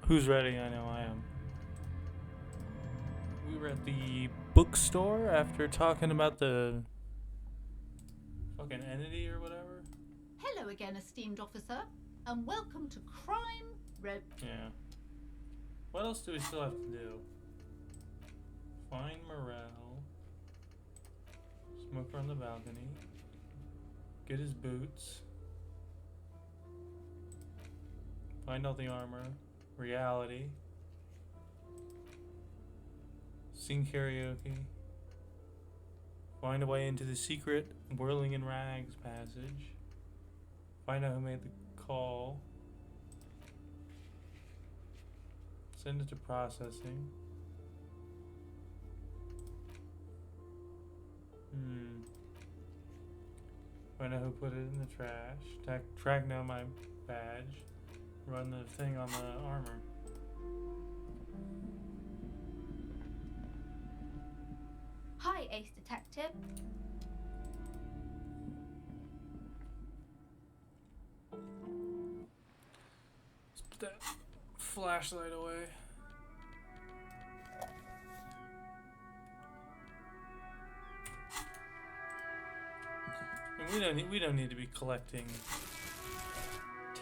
Who's ready? I know I am. We were at the bookstore after talking about the fucking entity or whatever. Hello again, esteemed officer, and welcome to Crime Red. Yeah. What else do we still have to do? Find Morel. Smoker on the balcony. Get his boots. Find all the armor. Reality. Sing karaoke. Find a way into the secret Whirling in Rags passage. Find out who made the call. Send it to processing. Find out who put it in the trash. Track down my badge. Run the thing on the armor. Hi, Ace Detective. Let's put that flashlight away. And we don't need to be collecting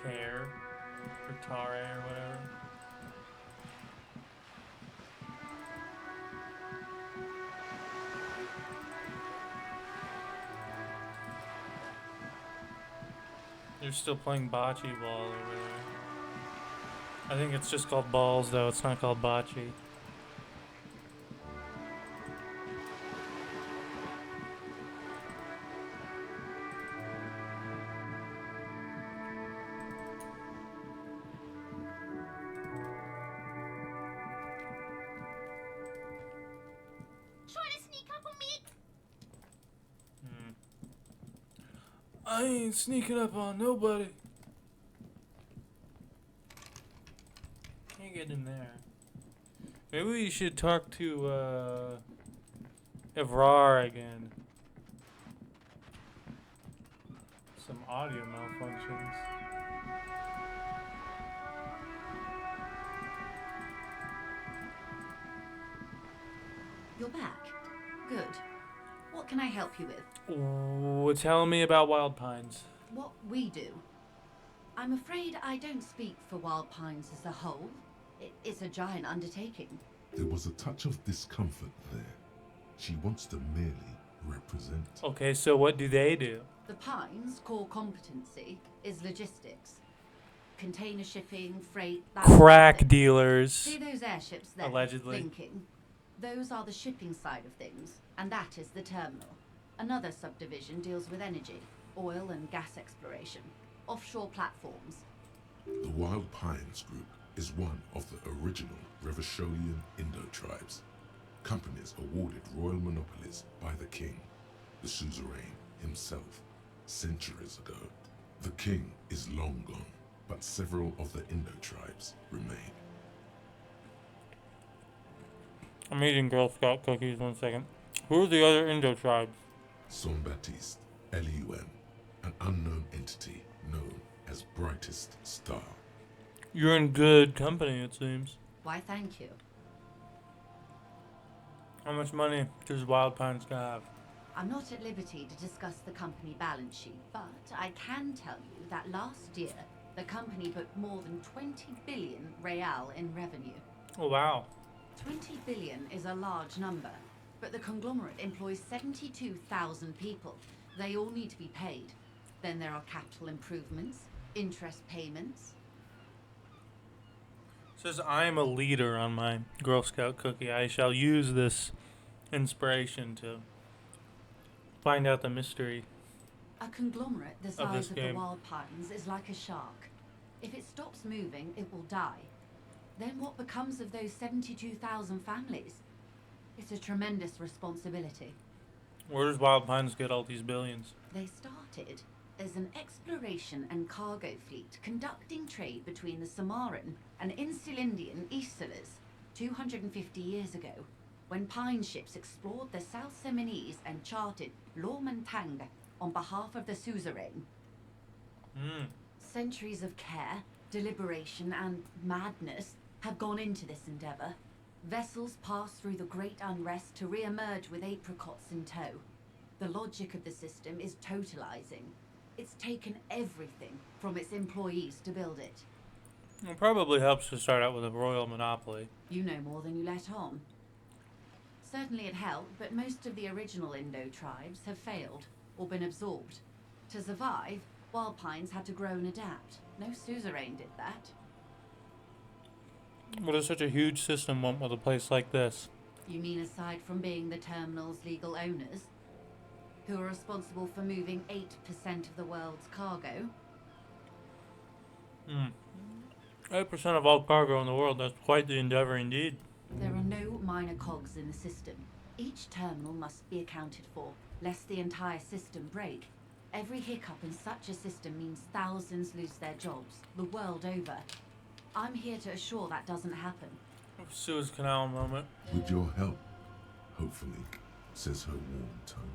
tear or tare or whatever. They're still playing bocce ball over there. I think it's just called balls though, it's not called bocce. Trying to sneak up on me? I ain't sneaking up on nobody. Can't get in there. Maybe we should talk to Evrar again. Some audio malfunctions. You're back. Good. What can I help you with? Ooh, tell me about Wild Pines. What we do? I'm afraid I don't speak for Wild Pines as a whole. It's a giant undertaking. There was a touch of discomfort there. She wants to merely represent. Okay, so what do they do? The Pines' core competency is logistics. Container shipping, freight, that Crack sort of thing. dealers. See those airships there? Allegedly. Blinking? Those are the shipping side of things, and that is the terminal. Another subdivision deals with energy, oil and gas exploration, offshore platforms. The Wild Pines Group is one of the original Revacholian Indo-tribes. Companies awarded royal monopolies by the king, the suzerain himself, centuries ago. The king is long gone, but several of the Indo-tribes remain. I'm eating Girl Scout cookies, 1 second. Who are the other Indo tribes? Saint-Baptiste, Elysium, an unknown entity known as Brightest Star. You're in good company, it seems. Why, thank you. How much money does Wild Pines have? I'm not at liberty to discuss the company balance sheet, but I can tell you that last year, the company booked more than 20 billion real in revenue. Oh, wow. 20 billion is a large number, but the conglomerate employs 72,000 people. They all need to be paid. Then there are capital improvements, interest payments. It says I am a leader on my Girl Scout cookie. I shall use this inspiration to find out the mystery. A conglomerate the Of size this of game. the Wild Pines is like a shark. If it stops moving, it will die. Then what becomes of those 72,000 families? It's a tremendous responsibility. Where does Wild Pines get all these billions? They started as an exploration and cargo fleet conducting trade between the Samoan and Insulindian Easterlers 250 years ago, when pine ships explored the South Seminese and charted Lomantang on behalf of the suzerain. Centuries of care, deliberation, and madness have gone into this endeavour. Vessels pass through the Great Unrest to re-emerge with apricots in tow. The logic of the system is totalizing. It's taken everything from its employees to build it. It probably helps to start out with a royal monopoly. You know more than you let on. Certainly it helped, but most of the original Indo tribes have failed, or been absorbed. To survive, Wild Pines had to grow and adapt. No suzerain did that. What does such a huge system want with a place like this? You mean aside from being the terminal's legal owners, who are responsible for moving 8% of the world's cargo? 8% of all cargo in the world, that's quite the endeavor indeed. There are no minor cogs in the system. Each terminal must be accounted for, lest the entire system break. Every hiccup in such a system means thousands lose their jobs, the world over. I'm here to assure that doesn't happen. Suez Canal moment. With your help, hopefully, says her warm tone.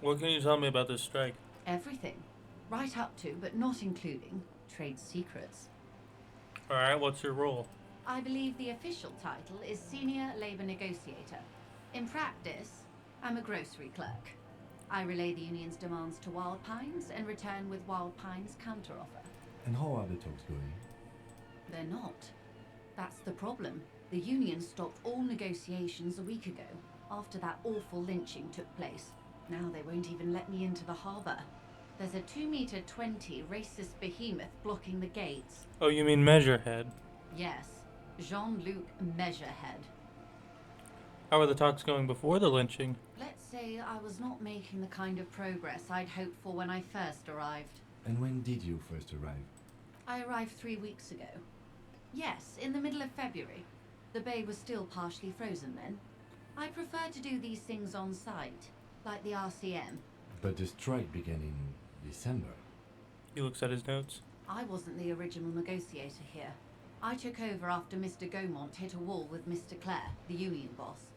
What can you tell me about this strike? Everything. Right up to, but not including, trade secrets. Alright, what's your role? I believe the official title is Senior Labour Negotiator. In practice, I'm a grocery clerk. I relay the union's demands to Wild Pines and return with Wild Pines' counteroffer. And how are the talks going? They're not. That's the problem. The union stopped all negotiations a week ago, after that awful lynching took place. Now they won't even let me into the harbour. There's a 2-meter-20 racist behemoth blocking the gates. Oh, you mean Measurehead. Yes, Jean-Luc Measurehead. How were the talks going before the lynching? Let's say I was not making the kind of progress I'd hoped for when I first arrived. And when did you first arrive? I arrived 3 weeks ago. Yes, in the middle of February. The bay was still partially frozen then. I prefer to do these things on site, like the RCM. But the strike began in December. He looks at his notes. I wasn't the original negotiator here. I took over after Mr. Gaumont hit a wall with Mr. Clare, the union boss.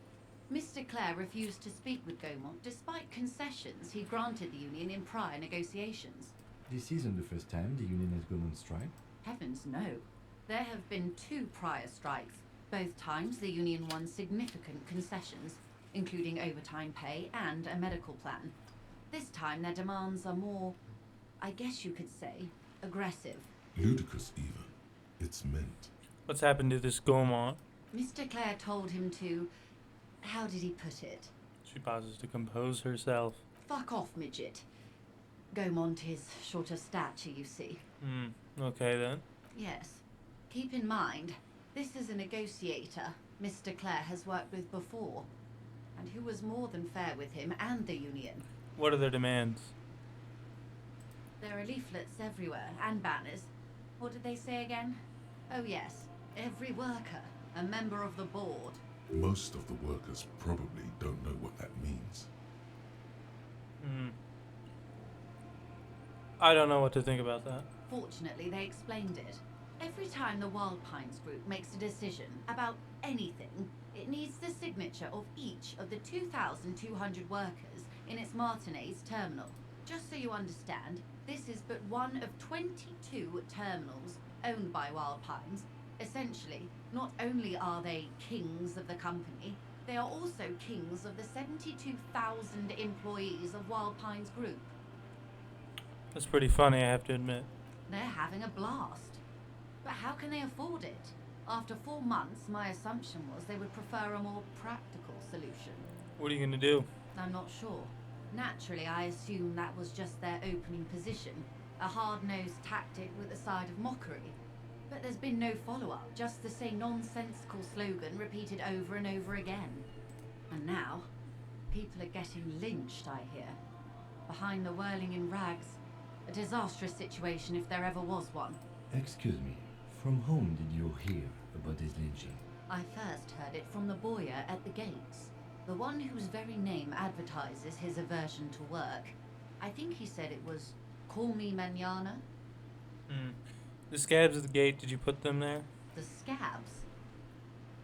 Mr. Clare refused to speak with Gaumont despite concessions he granted the union in prior negotiations. This isn't the first time the union has gone on strike. Heavens no. There have been 2 prior strikes. Both times the union won significant concessions, including overtime pay and a medical plan. This time their demands are more, I guess you could say, aggressive. Ludicrous, even. It's meant. What's happened to this Gaumont? Mr. Clare told him to... how did he put it? She pauses to compose herself. Fuck off, midget. Gaumont is short of stature, you see. Okay then. Yes. Keep in mind, this is a negotiator Mr. Clare has worked with before, and who was more than fair with him and the union. What are their demands? There are leaflets everywhere, and banners. What did they say again? Oh yes, every worker, a member of the board. Most of the workers probably don't know what that means. I don't know what to think about that. Fortunately, they explained it. Every time the Wild Pines group makes a decision about anything, it needs the signature of each of the 2,200 workers in its Martinez terminal. Just so you understand, this is but one of 22 terminals owned by Wild Pines. Essentially, not only are they kings of the company, they are also kings of the 72,000 employees of Wild Pines Group. That's pretty funny, I have to admit. They're having a blast. But how can they afford it? After 4 months, my assumption was they would prefer a more practical solution. What are you gonna do? I'm not sure. Naturally, I assumed that was just their opening position, a hard-nosed tactic with a side of mockery. But there's been no follow-up, just the same nonsensical slogan repeated over and over again. And now, people are getting lynched, I hear. Behind the whirling in rags, a disastrous situation if there ever was one. Excuse me, from whom did you hear about this lynching? I first heard it from the Bois at the gates, the one whose very name advertises his aversion to work. I think he said it was, "Call me mañana." The scabs at the gate, did you put them there? The scabs?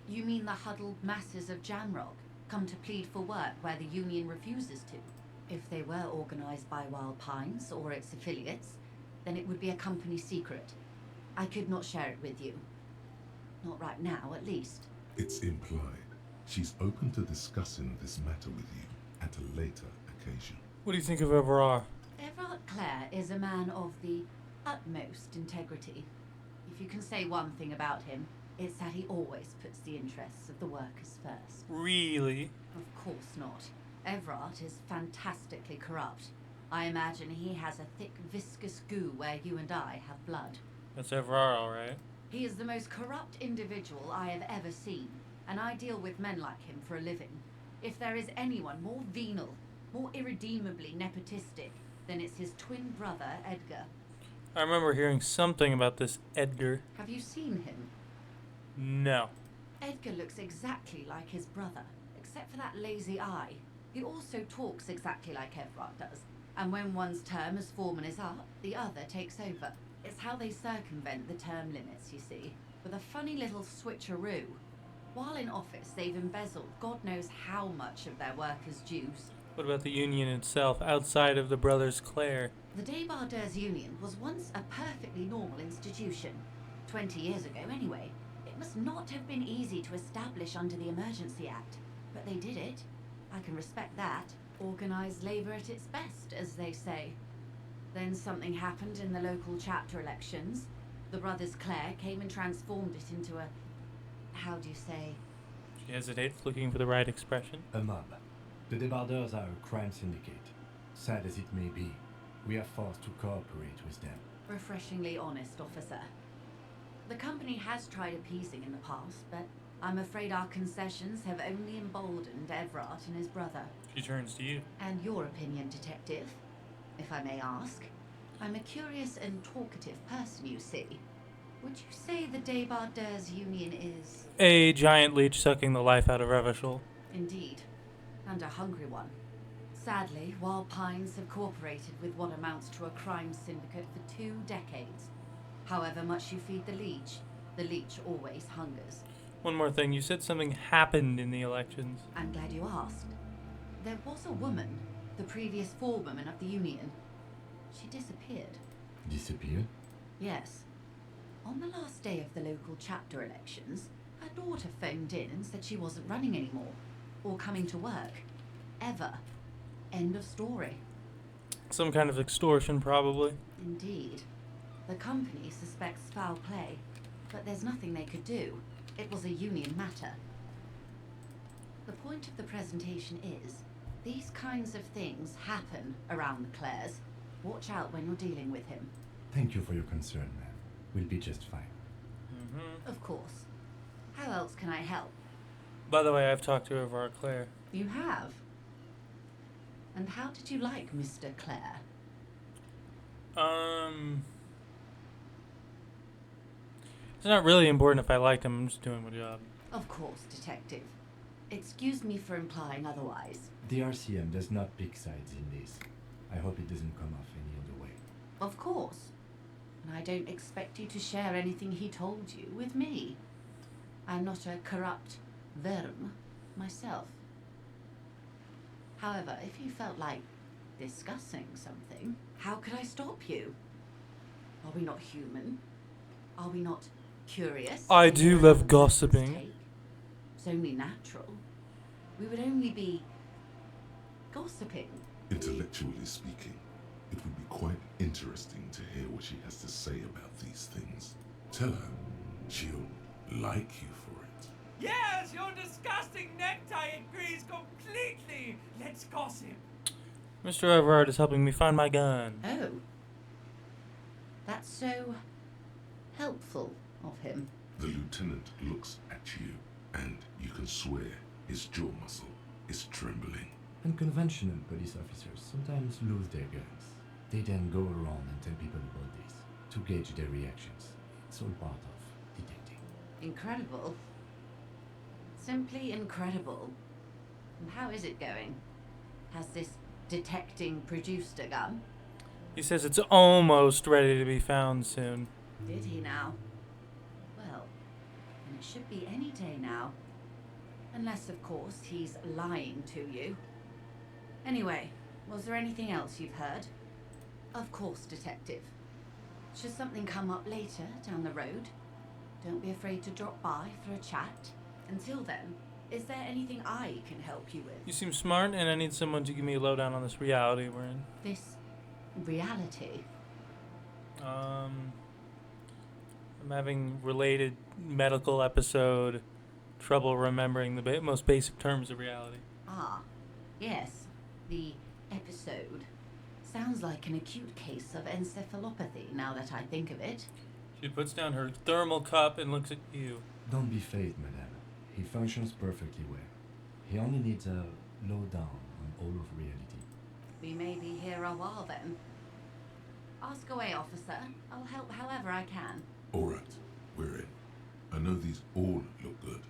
You mean the huddled masses of Jamrock, come to plead for work where the union refuses to? If they were organised by Wild Pines or its affiliates, then it would be a company secret. I could not share it with you. Not right now, at least. It's implied. She's open to discussing this matter with you at a later occasion. What do you think of Everard? Everard Clare is a man of the utmost integrity. If you can say one thing about him, it's that he always puts the interests of the workers first. Really? Of course not. Everard is fantastically corrupt. I imagine he has a thick, viscous goo where you and I have blood. That's Everard, alright. He is the most corrupt individual I have ever seen, and I deal with men like him for a living. If there is anyone more venal, more irredeemably nepotistic, then it's his twin brother, Edgar. I remember hearing something about this Edgar. Have you seen him? No. Edgar looks exactly like his brother, except for that lazy eye. He also talks exactly like Everard does, and when one's term as foreman is up, the other takes over. It's how they circumvent the term limits, you see, with a funny little switcheroo. While in office, they've embezzled God knows how much of their workers' dues. What about the Union itself, outside of the Brothers Clare? The Débardeurs Union was once a perfectly normal institution. 20 years ago, anyway. It must not have been easy to establish under the Emergency Act, but they did it. I can respect that. Organised labour at its best, as they say. Then something happened in the local chapter elections. The Brothers Clare came and transformed it into a... how do you say? She hesitates, looking for the right expression. A mob. The Débardeurs are a crime syndicate. Sad as it may be, we are forced to cooperate with them. Refreshingly honest, officer. The company has tried appeasing in the past, but I'm afraid our concessions have only emboldened Everard and his brother. She turns to you. And your opinion, detective, if I may ask? I'm a curious and talkative person, you see. Would you say the Débardeurs Union is... A giant leech sucking the life out of Revachol. Indeed. And a hungry one. Sadly, Wild Pines have cooperated with what amounts to a crime syndicate for 2 decades. However much you feed the leech always hungers. One more thing, you said something happened in the elections. I'm glad you asked. There was a woman, the previous forewoman of the Union. She disappeared. Disappeared? Yes. On the last day of the local chapter elections, her daughter phoned in and said she wasn't running anymore, or coming to work. Ever. End of story. Some kind of extortion, probably. Indeed. The company suspects foul play, but there's nothing they could do. It was a union matter. The point of the presentation is, these kinds of things happen around the Clares. Watch out when you're dealing with him. Thank you for your concern, ma'am. We'll be just fine. Of course. How else can I help? By the way, I've talked to Everard Clare. You have? And how did you like Mr. Clare? It's not really important if I liked him, I'm just doing my job. Of course, detective. Excuse me for implying otherwise. The RCM does not pick sides in this. I hope it doesn't come off any other way. Of course. And I don't expect you to share anything he told you with me. I'm not a corrupt verm myself. However, if you felt like discussing something, how could I stop you? Are we not human? Are we not curious? I in do your love own gossiping. mistake? It's only natural. We would only be gossiping. Intellectually speaking, it would be quite interesting to hear what she has to say about these things. Tell her she'll like you for it. Yes, your disgusting necktie agrees completely. Let's gossip. Mr. Everard is helping me find my gun. Oh. That's so helpful of him. The lieutenant looks at you, and you can swear his jaw muscle is trembling. Unconventional police officers sometimes lose their guns. They then go around and tell people about this to gauge their reactions. It's all part of detecting. Incredible. Simply incredible. And how is it going? Has this detecting produced a gun? He says it's almost ready to be found soon. Did he now? Well, then it should be any day now. Unless, of course, he's lying to you. Anyway, was there anything else you've heard? Of course, detective. Should something come up later down the road? Don't be afraid to drop by for a chat. Until then, is there anything I can help you with? You seem smart, and I need someone to give me a lowdown on this reality we're in. This reality? I'm having related medical episode trouble remembering the most basic terms of reality. Ah, yes. The episode. Sounds like an acute case of encephalopathy now that I think of it. She puts down her thermal cup and looks at you. Don't be phased, madame. He functions perfectly well. He only needs a lowdown on all of reality. We may be here a while then. Ask away, officer. I'll help however I can. All right, we're in. I know these all look good,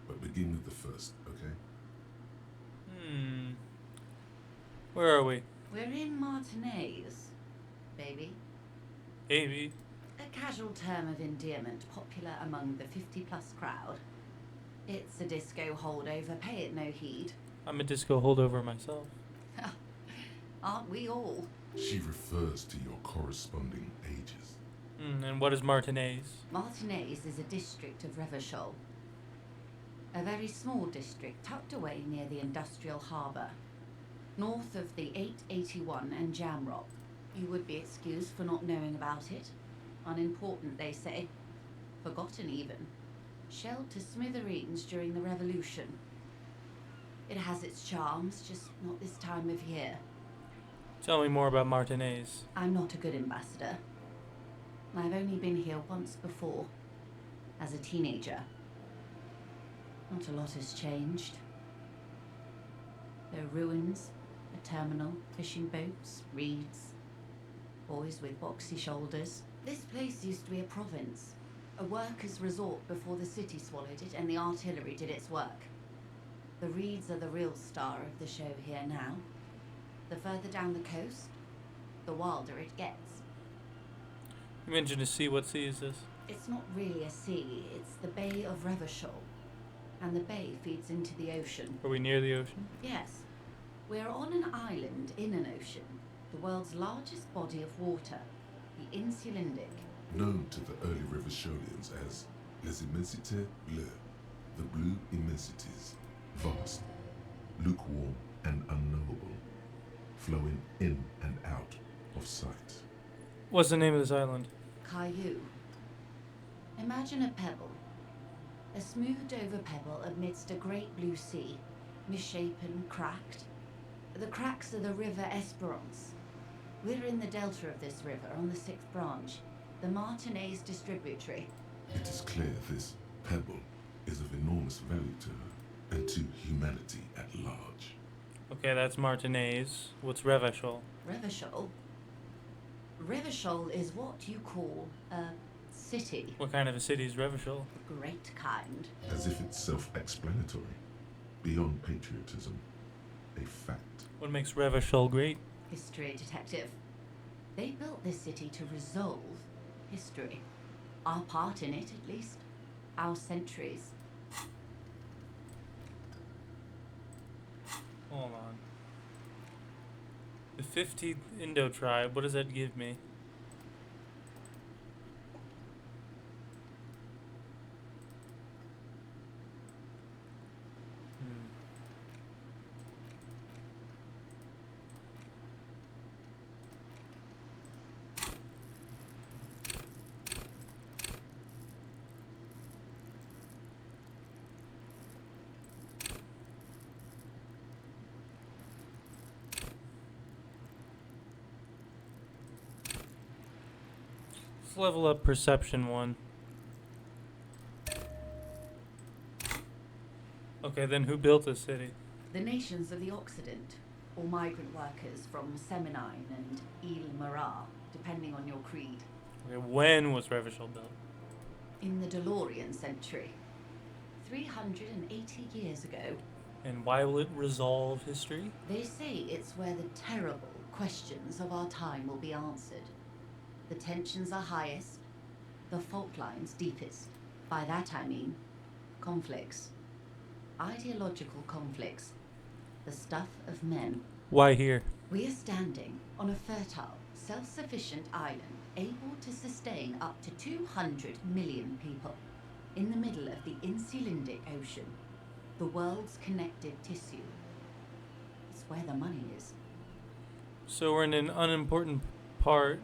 but begin with the first, okay? Where are we? We're in Martinez, baby. Baby. A casual term of endearment popular among the 50-plus crowd. It's a disco holdover, pay it no heed. I'm a disco holdover myself. Aren't we all? She refers to your corresponding ages. And what is Martinez? Martinez is a district of Revachol. A very small district tucked away near the industrial harbour. North of the 881 and Jamrock. You would be excused for not knowing about it. Unimportant, they say. Forgotten, even. Shelled to smithereens during the Revolution. It has its charms, just not this time of year. Tell me more about Martinez. I'm not a good ambassador. I've only been here once before, as a teenager. Not a lot has changed. There are ruins, a terminal, fishing boats, reeds, boys with boxy shoulders. This place used to be a province, a workers' resort before the city swallowed it and the artillery did its work. The reeds are the real star of the show here now. The further down the coast, the wilder it gets. You mentioned a sea. What sea is this? It's not really a sea, it's the Bay of Revachol. And the bay feeds into the ocean. Are we near the ocean? Yes. We're on an island in an ocean, the world's largest body of water, the Insulindic. Known to the early Revacholians as Les Immensités Bleues, the blue immensities, vast, lukewarm and unknowable, flowing in and out of sight. What's the name of this island? Caillou. Imagine a pebble. A smoothed over pebble amidst a great blue sea, misshapen, cracked. The cracks are the river Esperance. We're in the delta of this river on the 6th branch, the Martinez distributary. It is clear this pebble is of enormous value to her and to humanity at large. Okay, that's Martinez. What's Revachol? Revachol? Revachol is what you call a city. What kind of a city is Revachol? Great kind. As if it's self-explanatory, beyond patriotism, a fact. What makes Revachol great? History detective. They built this city to resolve history. Our part in it, at least. Our centuries. Hold on. The 15th Indo tribe, what does that give me? Let's level up perception 1. Okay, then who built this city? The nations of the Occident, or migrant workers from Seminine and Ile-Marat, depending on your creed. Okay, when was Revachol built? In the DeLorean century. 380 years ago. And why will it resolve history? They say it's where the terrible questions of our time will be answered. The tensions are highest, the fault lines deepest. By that I mean conflicts. Ideological conflicts. The stuff of men. Why here? We are standing on a fertile, self-sufficient island able to sustain up to 200 million people. in the middle of the Insulindic Ocean, the world's connective tissue. It's where the money is. So we're in an unimportant part.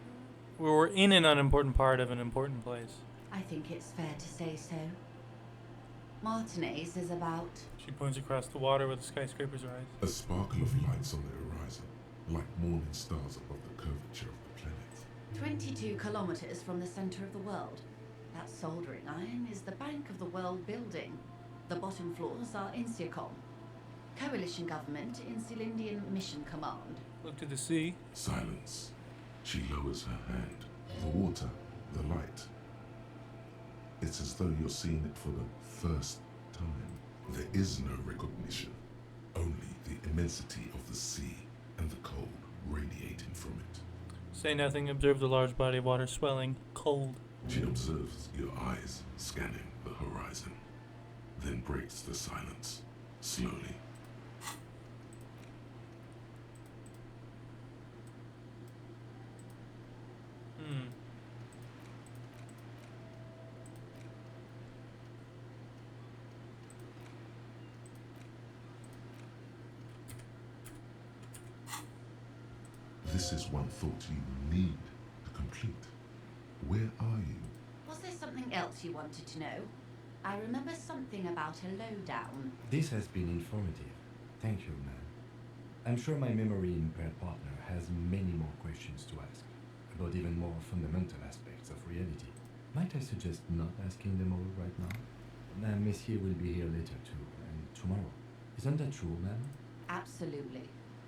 We're in an unimportant part of an important place. I think it's fair to say so. Martinez is about... She points across the water where the skyscrapers rise. A sparkle of lights on the horizon, like morning stars above the curvature of the planet. 22 kilometers from the center of the world. That soldering iron is the Bank of the World building. The bottom floors are Insiacom. Coalition government, Insulindian Mission Command. Look to the sea. Silence. She lowers her hand. The water, the light. It's as though you're seeing it for the first time. There is no recognition, only the immensity of the sea and the cold radiating from it. Say nothing, observe the large body of water swelling, cold. She observes your eyes scanning the horizon, then breaks the silence, slowly. This is one thought you need to complete. Where are you? Was there something else you wanted to know? I remember something about a lowdown. This has been informative. Thank you, man. I'm sure my memory-impaired partner has many more questions to ask, about even more fundamental aspects of reality. Might I suggest not asking them all right now? Messier will be here later too, and tomorrow. Isn't that true, ma'am? Absolutely.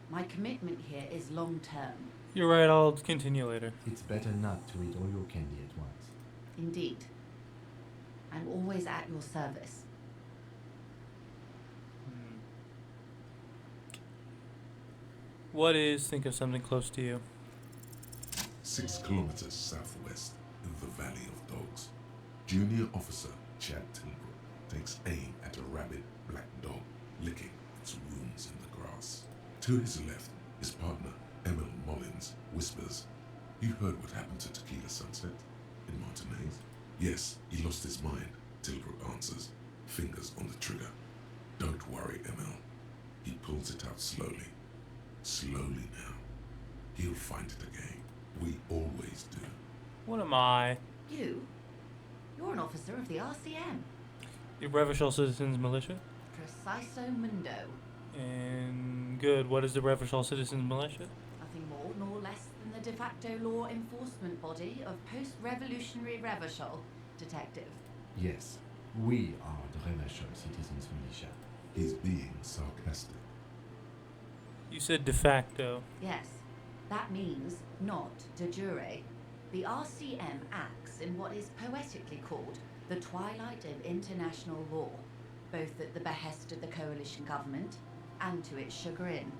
My commitment here is long-term. You're right, I'll continue later. It's better not to eat all your candy at once. Indeed. I'm always at your service. What is, think of something close to you. 6 kilometers southwest in the Valley of Dogs. Junior officer Chad Tilbrook takes aim at a rabid black dog licking its wounds in the grass. To his left, his partner, Emil Mullins, whispers, "You heard what happened to Tequila Sunset in Martinez?" "Yes, he lost his mind," Tilbrook answers, fingers on the trigger. "Don't worry, Emil." He pulls it out slowly. Slowly now. He'll find it again. We always do. What am I? You? You're an officer of the RCM. The Revachol Citizens Militia? Preciso Mundo. And good, what is the Revachol Citizens Militia? Nothing more nor less than the de facto law enforcement body of post-revolutionary Revachol, detective. Yes, we are the Revachol Citizens Militia. He's being sarcastic. You said de facto. Yes, that means not de jure. The RCM acts in what is poetically called the twilight of international law, both at the behest of the coalition government and to its chagrin.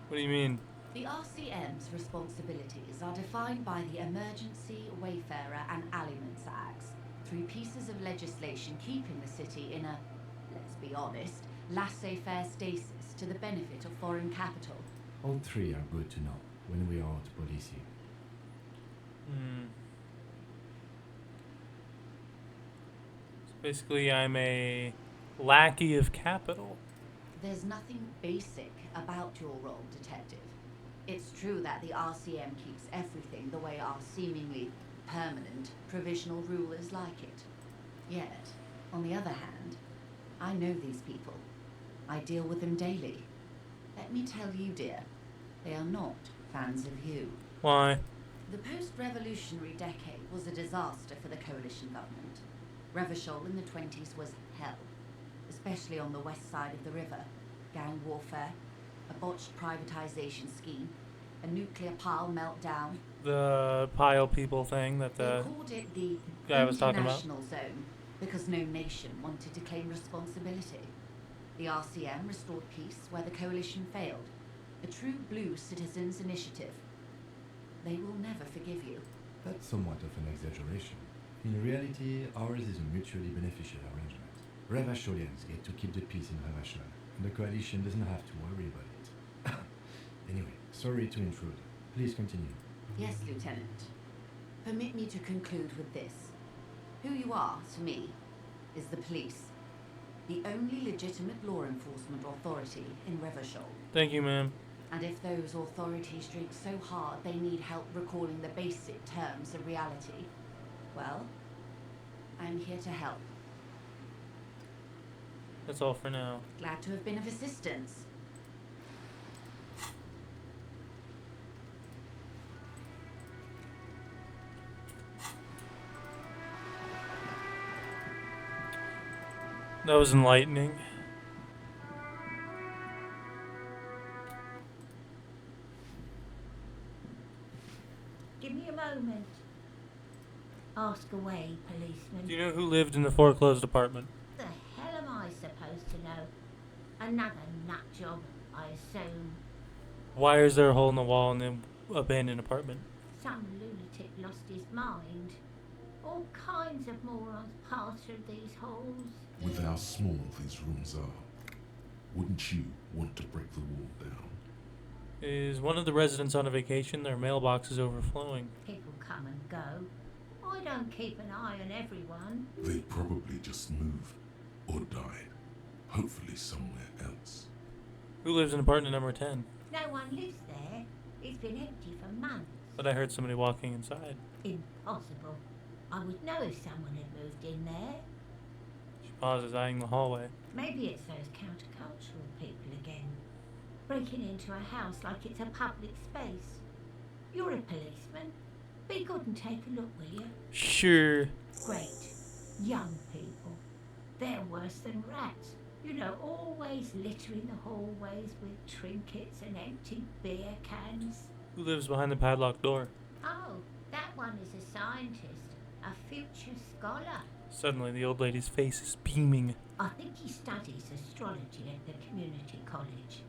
What do you mean? The RCM's responsibilities are defined by the Emergency, Wayfarer and Aliments Acts through pieces of legislation keeping the city in a, let's be honest, laissez-faire stasis to the benefit of foreign capital. All three are good to know when we are out policing. So basically, I'm a lackey of capital. There's nothing basic about your role, detective. It's true that the RCM keeps everything the way our seemingly permanent provisional rulers like it. Yet, on the other hand, I know these people. I deal with them daily. Let me tell you, dear, they are not fans of you. Why? The post-revolutionary decade was a disaster for the coalition government. Revachol in the 20s was hell, especially on the west side of the river. Gang warfare, a botched privatization scheme, a nuclear pile meltdown. The pile people thing that They the called it the guy was talking about. international zone because no nation wanted to claim responsibility. The RCM restored peace where the coalition failed. A true blue citizens' initiative. They will never forgive you. That's somewhat of an exaggeration. In reality, ours is a mutually beneficial arrangement. Revacholians get to keep the peace in Revachol, and the coalition doesn't have to worry about it. Anyway, sorry to intrude. Please continue. Yes, Lieutenant. Permit me to conclude with this. Who you are, to me, is the police. The only legitimate law enforcement authority in Revachol. Thank you, ma'am. And if those authorities drink so hard they need help recalling the basic terms of reality, well, I'm here to help. That's all for now. Glad to have been of assistance. That was enlightening. Give me a moment. Ask away, policeman. Do you know who lived in the foreclosed apartment? The hell am I supposed to know? Another nut job, I assume. Why is there a hole in the wall in the abandoned apartment? Some lunatic lost his mind. All kinds of morons pass through these holes. With how small these rooms are, wouldn't you want to break the wall down? Is one of the residents on a vacation? Their mailbox is overflowing. People come and go. I don't keep an eye on everyone. They probably just moved or died, hopefully somewhere else. Who lives in apartment number 10? No one lives there. It's been empty for months. But I heard somebody walking inside. Impossible. I would know if someone had moved in there. She pauses, eyeing the hallway. Maybe it's those countercultural people again. Breaking into a house like it's a public space. You're a policeman. Be good and take a look, will you? Sure. Great. Young people. They're worse than rats. You know, always littering the hallways with trinkets and empty beer cans. Who lives behind the padlocked door? Oh, that one is a scientist. A future scholar. Suddenly, the old lady's face is beaming. I think he studies astrology at the community college.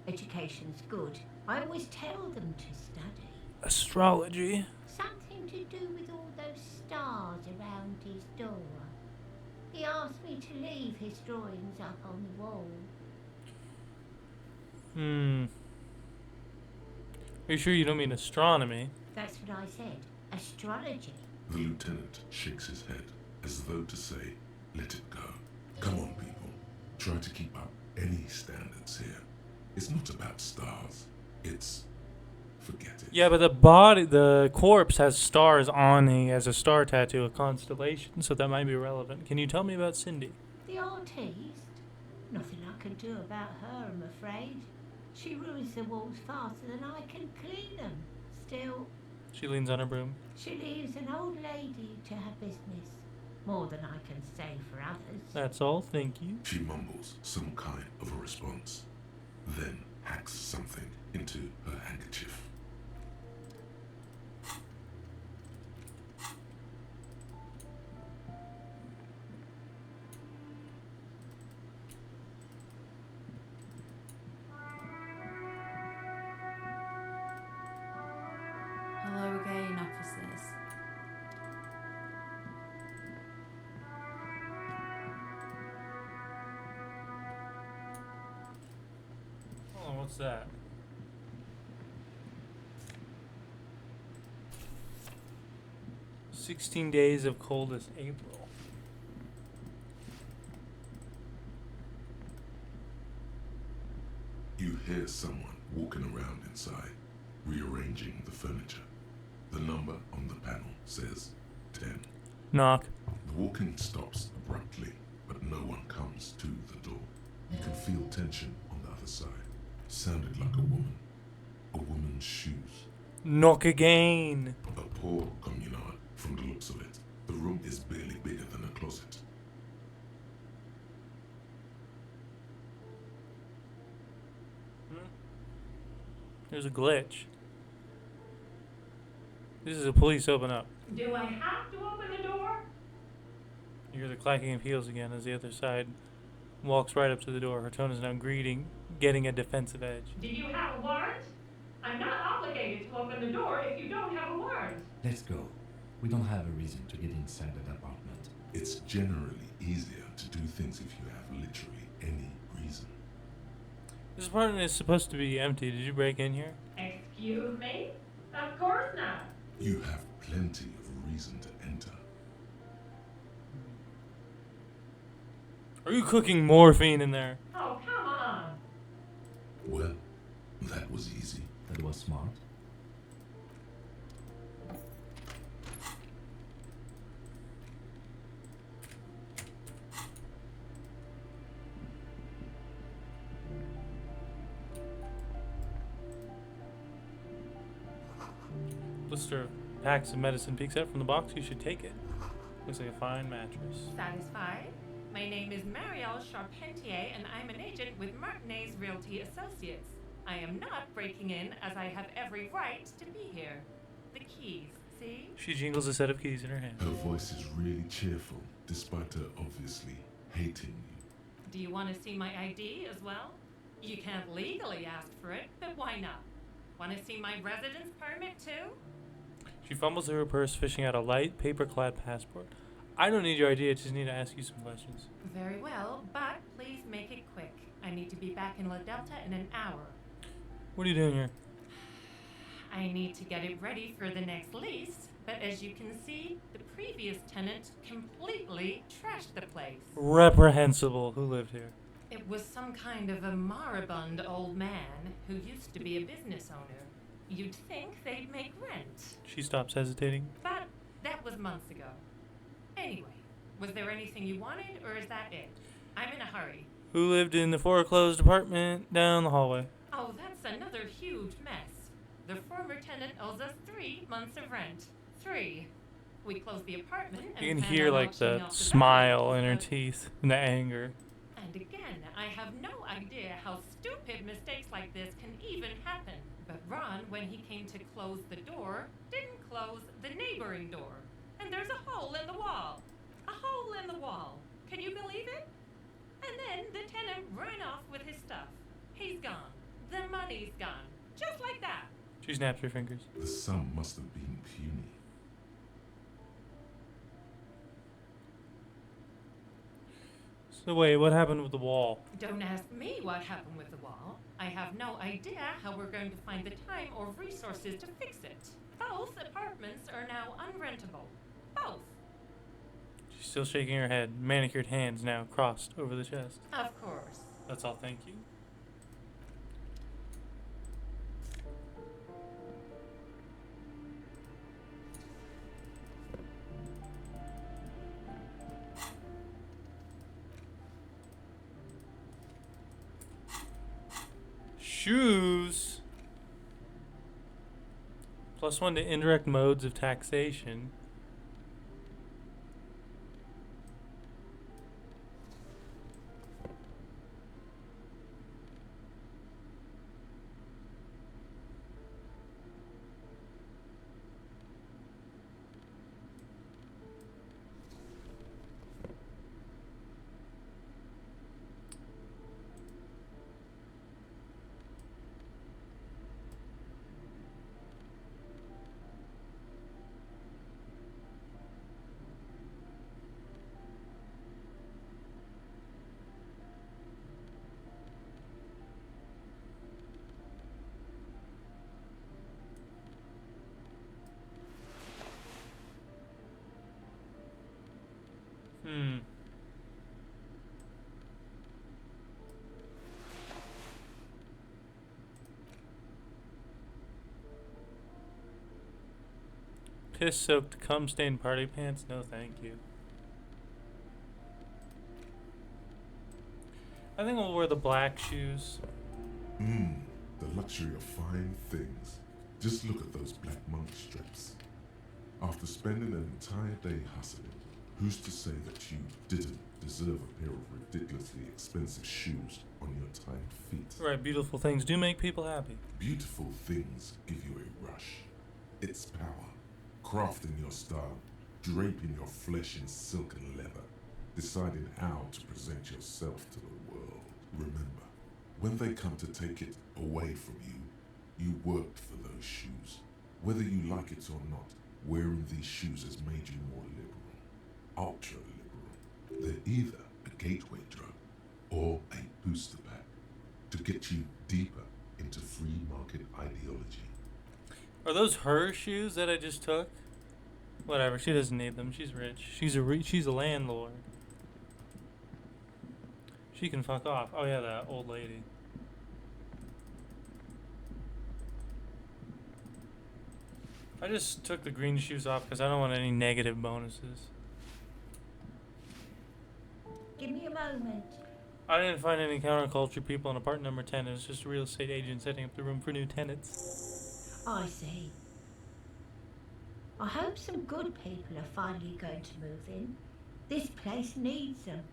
Education's good. I always tell them to study. Astrology? Something to do with all those stars around his door. He asked me to leave his drawings up on the wall. Are you sure you don't mean astronomy? That's what I said. Astrology. The lieutenant shakes his head as though to say, let it go. Come on, people. Try to keep up any standards here. It's not about stars. It's... forget it. Yeah, but the corpse has stars on as a star tattoo, a constellation, so that might be relevant. Can you tell me about Cindy? The artiste? Nothing I can do about her, I'm afraid. She ruins the walls faster than I can clean them. Still, She leans on her broom. she leaves an old lady to her business. More than I can say for others. That's all, thank you. She mumbles some kind of a response, then hacks something into her handkerchief. Hello again, officers. Oh, what's that? "16 days of coldest April." You hear someone walking around inside, rearranging the furniture. The number on the panel says 10. Knock. The walking stops abruptly, but no one comes to the door. You can feel tension on the other side. Sounded like a woman. A woman's shoes. Knock again. A poor communard from the looks of it. The room is barely bigger than a closet. There's a glitch. This is a police, open up. Do I have to open the door? You hear the clacking of heels again as the other side walks right up to the door. Her tone is now greeting, getting a defensive edge. Do you have a warrant? I'm not obligated to open the door if you don't have a warrant. Let's go. We don't have a reason to get inside that apartment. It's generally easier to do things if you have literally any reason. This apartment is supposed to be empty. Did you break in here? Excuse me? Of course not. You have plenty of reason to enter. Are you cooking morphine in there? Oh, come on. Well, that was easy. That was smart. Blister of packs of medicine peeks out from the box. You should take it. Looks like a fine mattress. Satisfied? My name is Marielle Charpentier, and I'm an agent with Martinez Realty Associates. I am not breaking in, as I have every right to be here. The keys, see? She jingles a set of keys in her hand. Her voice is really cheerful, despite her obviously hating you. Do you want to see my ID as well? You can't legally ask for it, but why not? Want to see my residence permit too? She fumbles through her purse, fishing out a light, paper-clad passport. I don't need your idea, I just need to ask you some questions. Very well, but please make it quick. I need to be back in La Delta in an hour. What are you doing here? I need to get it ready for the next lease, but as you can see, the previous tenant completely trashed the place. Reprehensible. Who lived here? It was some kind of a moribund old man who used to be a business owner. You'd think they'd make rent, She stops hesitating. but that was months ago. Anyway, was there anything you wanted, or is that it? I'm in a hurry. Who lived in the foreclosed apartment down the hallway? Oh, that's another huge mess. The former tenant owes us 3 months of rent. 3. We closed the apartment and You can planned hear on like auctioning the off smile valuables, in her but- teeth and the anger. And again, I have no idea how stupid mistakes like this can even happen. But Ron, when he came to close the door, didn't close the neighboring door. And there's a hole in the wall. A hole in the wall. Can you believe it? And then the tenant ran off with his stuff. He's gone. The money's gone. Just like that. She snaps her fingers. The sum must have been puny. So wait, what happened with the wall? Don't ask me what happened with the wall. I have no idea how we're going to find the time or resources to fix it. Both apartments are now unrentable. Both. She's still shaking her head. Manicured hands now crossed over the chest. Of course. That's all, thank you. Shoes. +1 to indirect modes of taxation. Piss-soaked, cum-stained party pants? No, thank you. I think I'll wear the black shoes. The luxury of fine things. Just look at those black monk strips. After spending an entire day hustling, who's to say that you didn't deserve a pair of ridiculously expensive shoes on your tired feet? Right, beautiful things do make people happy. Beautiful things give you a rush. It's power. Crafting your style, draping your flesh in silk and leather, deciding how to present yourself to the world. Remember, when they come to take it away from you, you worked for those shoes. Whether you like it or not, wearing these shoes has made you more liberal, ultra liberal. They're either a gateway drug or a booster pack to get you deeper into free market ideology. Are those her shoes that I just took? Whatever, she doesn't need them. She's rich. She's a landlord. She can fuck off. Oh yeah, that old lady. I just took the green shoes off because I don't want any negative bonuses. Give me a moment. I didn't find any counterculture people in apartment number 10. It was just a real estate agent setting up the room for new tenants. I see. I hope some good people are finally going to move in. This place needs them.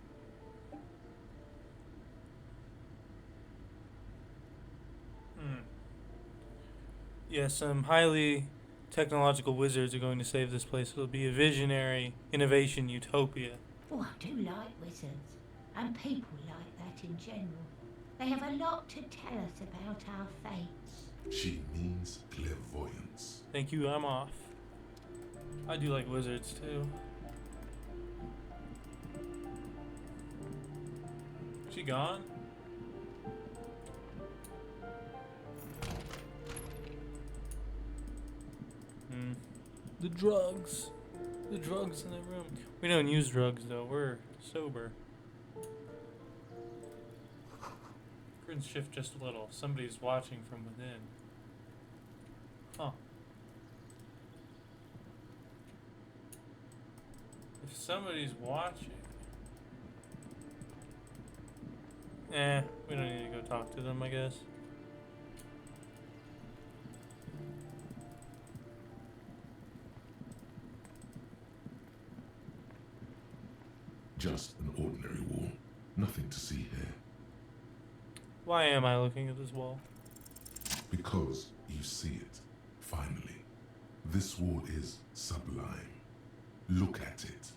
Yes, some highly technological wizards are going to save this place. It'll be a visionary innovation utopia. Oh, I do like wizards, and people like that in general. They have a lot to tell us about our fates. She means clairvoyance. Thank you, I'm off. I do like wizards too. She gone? The drugs. The drugs in the room. We don't use drugs though, we're sober. Curtains shift just a little. Somebody's watching from within. Huh. If somebody's watching... we don't need to go talk to them, I guess. Just an ordinary wall. Nothing to see here. Why am I looking at this wall? Because you see it, finally. This wall is sublime. Look at it.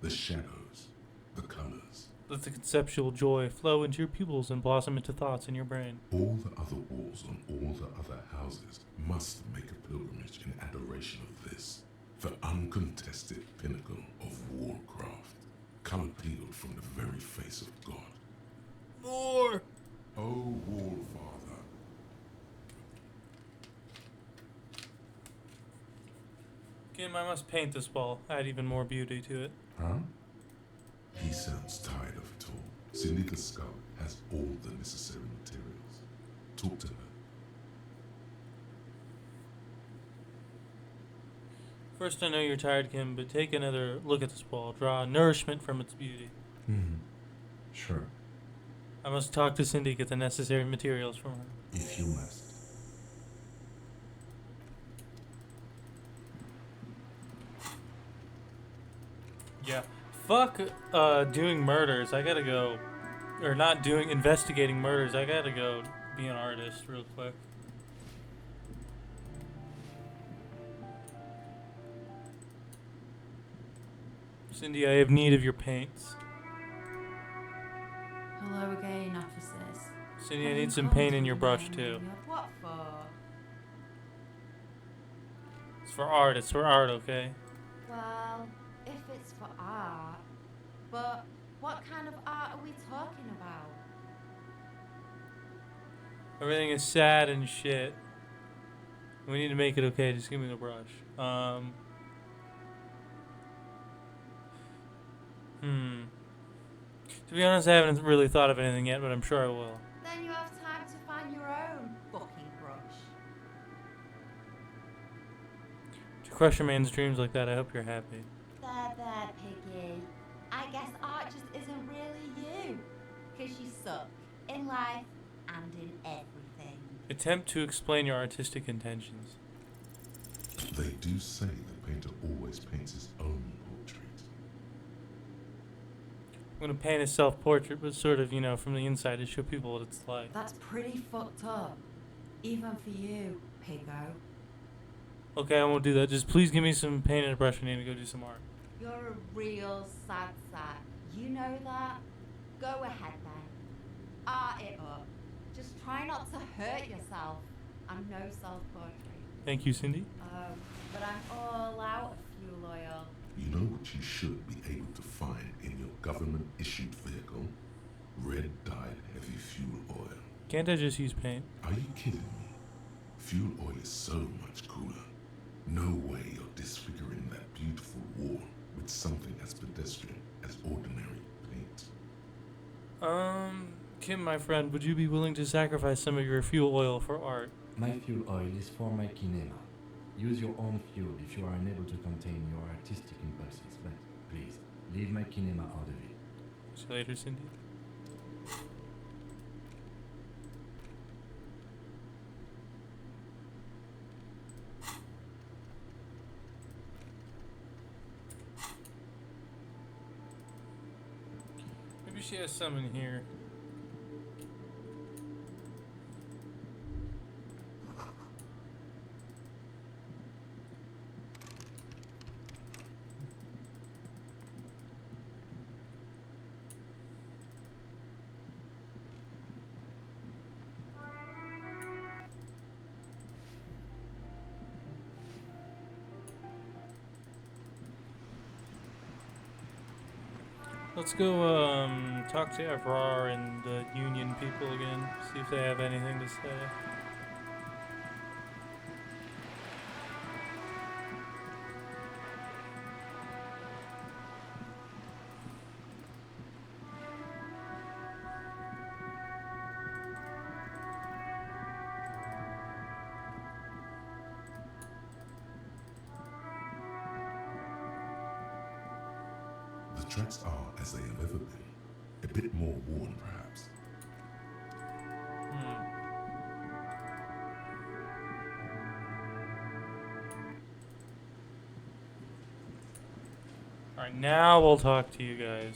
The shadows, the colors. Let the conceptual joy flow into your pupils and blossom into thoughts in your brain. All the other walls on all the other houses must make a pilgrimage in adoration of this, the uncontested pinnacle of warcraft, color peeled from the very face of God. More! Oh, Wall Father. Kim, I must paint this wall, add even more beauty to it. Huh? He sounds tired of it all. Cindy the Scout has all the necessary materials. Talk to her. First, I know you're tired, Kim, but take another look at this wall. Draw nourishment from its beauty. Sure, I must talk to Cindy, get the necessary materials from her. if you must. Yeah. Fuck doing murders. I gotta go. Or not doing investigating murders. I gotta go be an artist real quick. Cindy, I have need of your paints. Hello again, officers. Cindy, I need some paint in your brush too. What for? It's for art. It's for art, okay? Well, if it's for art, but what kind of art are we talking about? Everything is sad and shit. We need to make it okay. Just give me the brush. To be honest, I haven't really thought of anything yet, but I'm sure I will. Then you have time to find your own fucking brush. To crush a man's dreams like that, I hope you're happy. There, Piggy. I guess art just isn't really you. 'Cause you suck in life and in everything. Attempt to explain your artistic intentions. They do say the painter always paints his own portrait. I'm gonna paint a self-portrait, but sort of, from the inside to show people what it's like. That's pretty fucked up. Even for you, Piggo. Okay, I won't do that. Just please give me some paint and a brush. I need to go do some art. You're a real sad sack. You know that? Go ahead then. Art it up. Just try not to hurt yourself. I'm no self-portrait. Thank you, Cindy. But I'm all out of fuel oil. You know what you should be able to find in your government-issued vehicle? Red-dyed heavy fuel oil. Can't I just use paint? Are you kidding me? Fuel oil is so much cooler. No way you're disfiguring that beautiful wall with something as pedestrian as ordinary paint. Kim, my friend, would you be willing to sacrifice some of your fuel oil for art? My fuel oil is for my kinema. Use your own fuel if you are unable to contain your artistic impulses, but please, leave my kinema out of it. See you later, Cindy. Maybe she has some in here. Let's go talk to Evrar and the Union people again, see if they have anything to say. The tracks are as they have ever been. A bit more worn, perhaps. Alright, now we'll talk to you guys.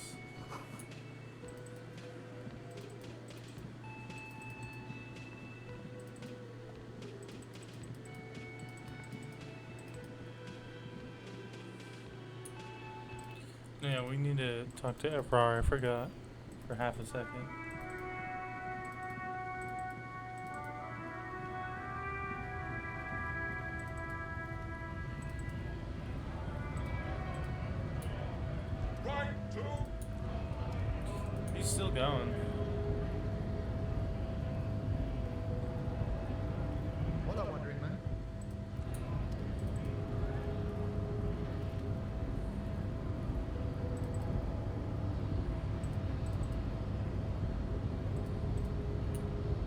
Yeah, we need to talk to Evrar, I forgot, for half a second. He's still going. What am I wondering, man?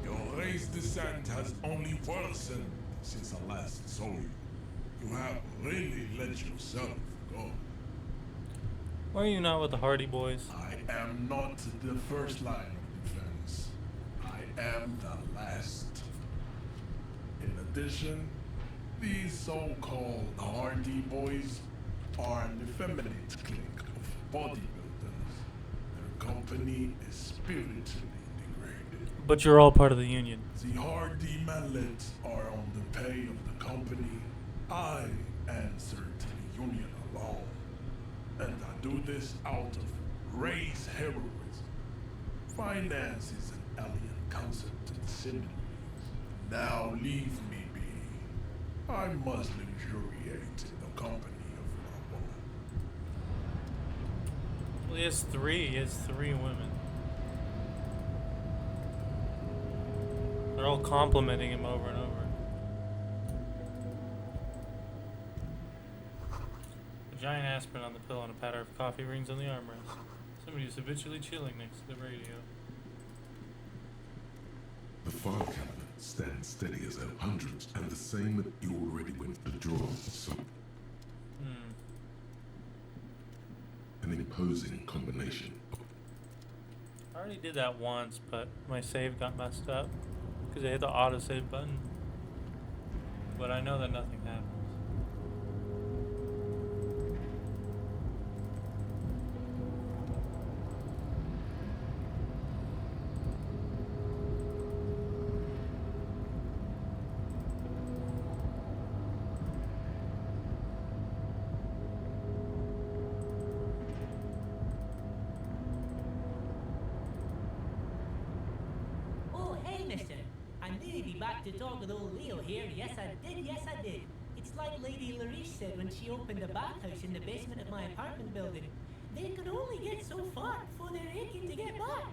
Your race descent has only worsened since I last saw you. You have really let yourself go. Why are you not with the Hardy Boys? I am not the first line of defense. I am the last. In addition, these so-called Hardy Boys are an effeminate clique of bodybuilders. Their company is spiritually degraded. But you're all part of the Union. The Hardy Manlets are on the pay of the company. I answer to the Union alone. And I do this out of race heroism. Finance is an alien concept to the Simmons. Now leave me be. I must luxuriate in the company of my woman. Well, he has three women. They're all complimenting him over and over. A giant aspirin on the pillow and a patter of coffee rings on the armrest. Somebody is habitually chilling next to the radio. The file cabinet stands steady as ever. Hundreds, and the same that you already went to draw. So, an imposing combination of I already did that once, but my save got messed up because I hit the autosave button. But I know that nothing happens. Oh, hey, mister. I knew you'd be back to talk with old Leo here. Yes, I did. It's like Lady Larice said when she opened a bathhouse in the basement of my apartment building. They could only get so far before they're aching to get back.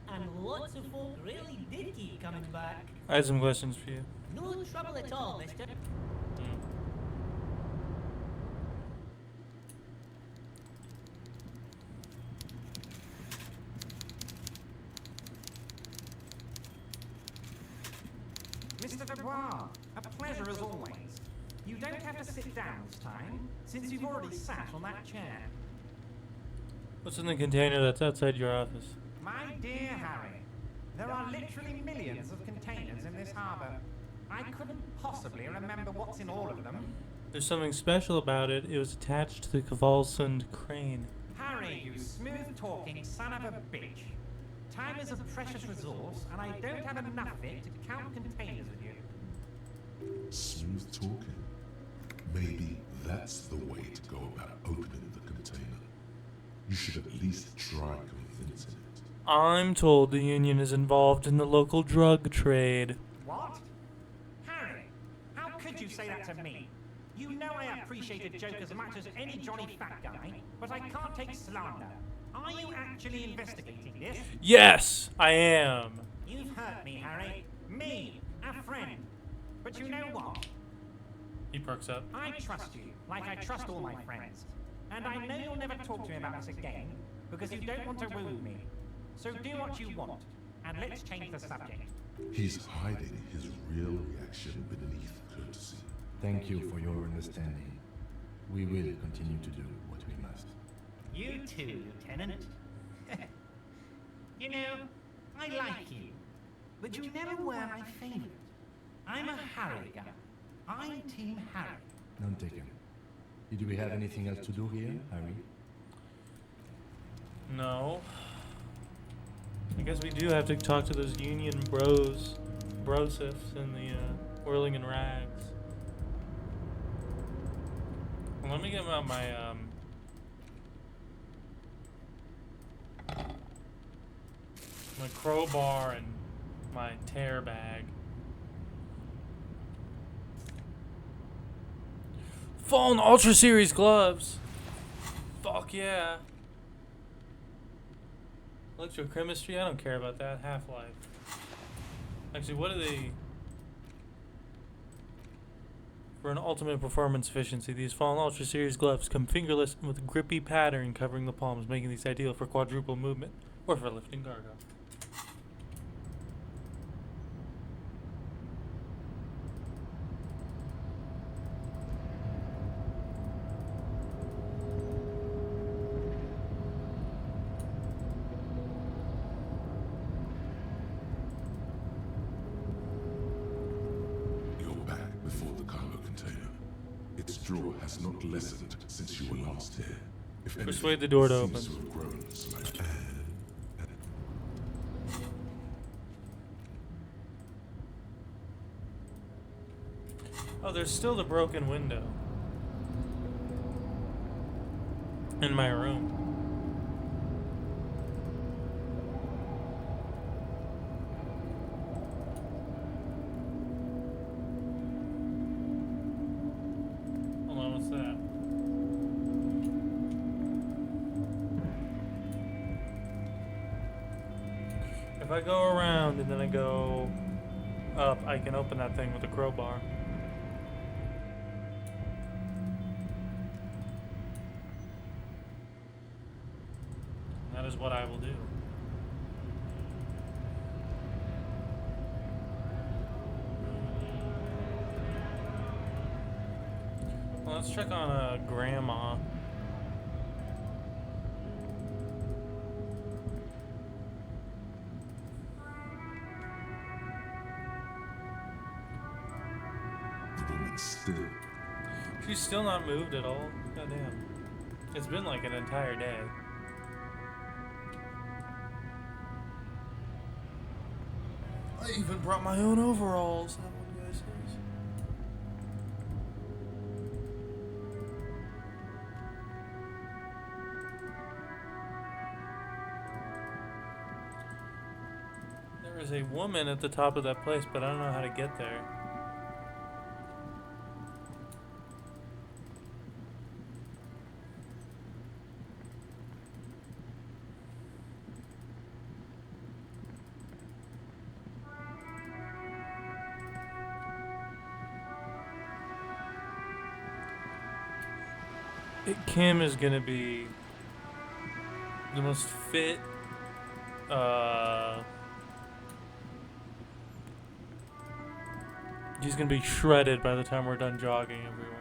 And lots of folk really did keep coming back. I had some questions for you. No trouble at all, mister. Dr. Bois. A pleasure as always. You don't have to sit down this time, since you've already sat on that chair. What's in the container that's outside your office? My dear Harry, there are literally millions of containers in this harbour. I couldn't possibly remember what's in all of them. There's something special about it. It was attached to the Kvalsund crane. Harry, you smooth-talking son of a bitch. Time is a precious resource, and I don't have enough of it to count containers with you. Smooth talking. Maybe that's the way to go about opening the container. You should at least try convincing it. I'm told the Union is involved in the local drug trade. What? Harry, how could you say that to me? You know I appreciate a joke as much as any jolly fat guy, but I can't take slander. Are you actually investigating this? Yes, I am. You've hurt me, Harry. Me, a friend. But you know what? He perks up. I trust you, like I trust all my friends. And I know you'll never talk to me about this again, because you don't want to wound me. So do what you want, and let's change the subject. He's hiding his real reaction beneath courtesy. Thank you for your understanding. We will continue to do what we must. You too, Lieutenant. You know, I like you, but you never were my favorite. I'm a Harry guy. I'm Team Harry. None taken. Do we have anything else to do here, Harry? No. I guess we do have to talk to those Union brosifs in the whirling in rags. Well, let me get out my my crowbar and my tear bag. Fallen Ultra Series gloves. Fuck yeah. Electrochemistry, I don't care about that. Half-Life. Actually, what are they? For an ultimate performance efficiency, these Fallen Ultra Series gloves come fingerless and with a grippy pattern covering the palms, making these ideal for quadruple movement or for lifting cargo. Has not lessened since you were last here. If Persuade the door to open. seems to have grown slightly. Oh, there's still the broken window in my room. If I go around and then I go up, I can open that thing with a crowbar. That is what I will do. Well, let's check on Grandma. Still. She's still not moved at all. Goddamn. It's been like an entire day. I even brought my own overalls. That one guy says. There is a woman at the top of that place, but I don't know how to get there. Kim is gonna be the most fit, He's gonna be shredded by the time we're done jogging everywhere.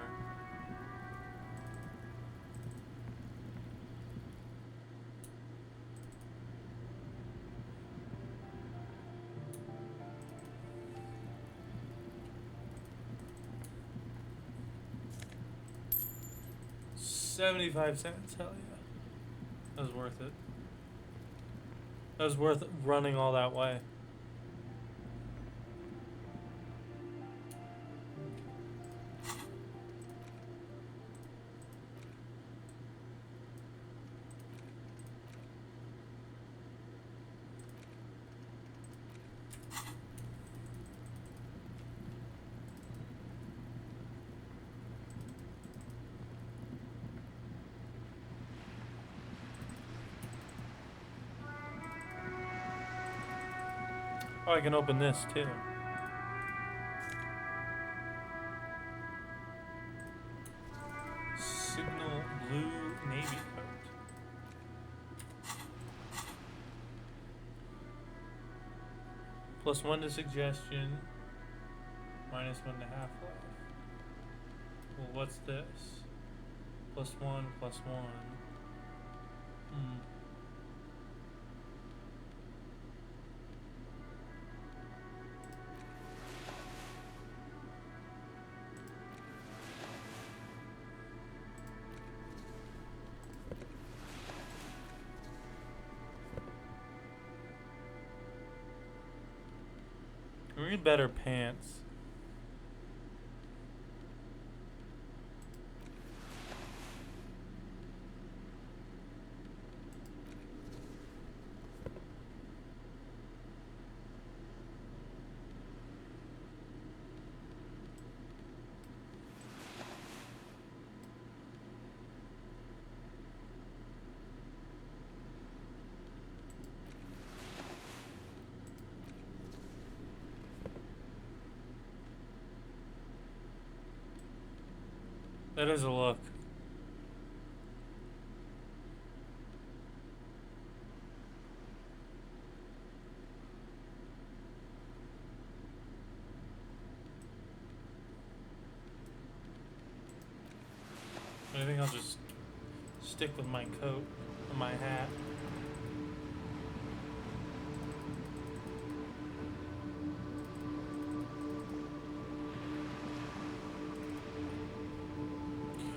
$0.75, hell yeah. That was worth it. That was worth running all that way. Oh, I can open this too. Signal blue navy coat. +1 to suggestion. -1 to half-life. Well, what's this? +1, +1. We need better pants. That is a look. I think I'll just stick with my coat and my hat.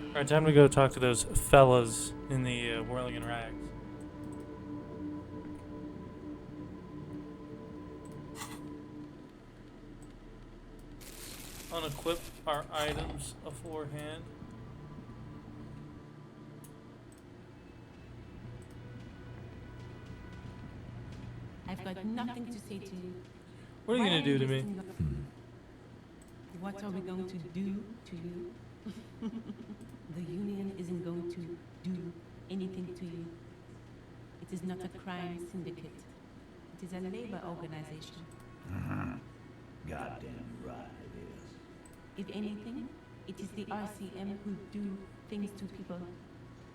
Alright, time to go talk to those fellas in the whirling in rags. Unequip our items aforehand. I've got nothing to say to you. What are you gonna do to me? What are we going to do to you? The union isn't going to do anything to you. It is not a crime syndicate. It is a labor organization. Goddamn right it is. If anything, it is the RCM who do things to people.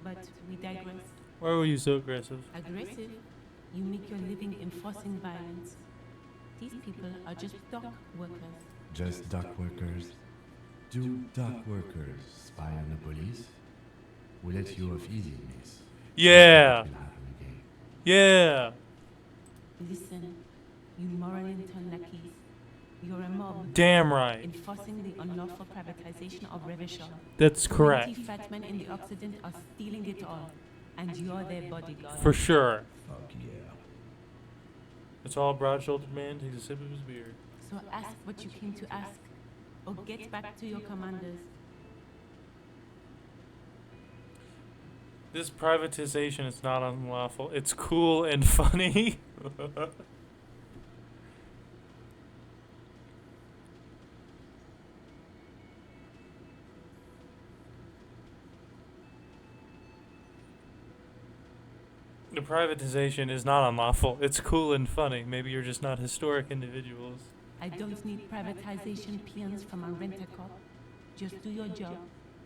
But we digress. Why were you so aggressive? Aggressive? You make your living enforcing violence. These people are just dock workers. Just dock workers. Do dock workers spy on the police? We let you off easy, miss. Yeah. It will happen again. Yeah. Listen, you Morrington lackeys. You're a mob. Damn right. Enforcing the unlawful privatization of Revachol. That's correct. 20 fat men in the Occident are stealing it all. And you're their bodyguard. For sure. Fuck yeah. It's all broad-shouldered man takes a sip of his beer. So ask what you came to ask. Or get back to your commanders. This privatization is not unlawful. It's cool and funny. The privatization is not unlawful. It's cool and funny. Maybe you're just not historic individuals. I don't need privatization peons from a rent-a-car. Just do your job,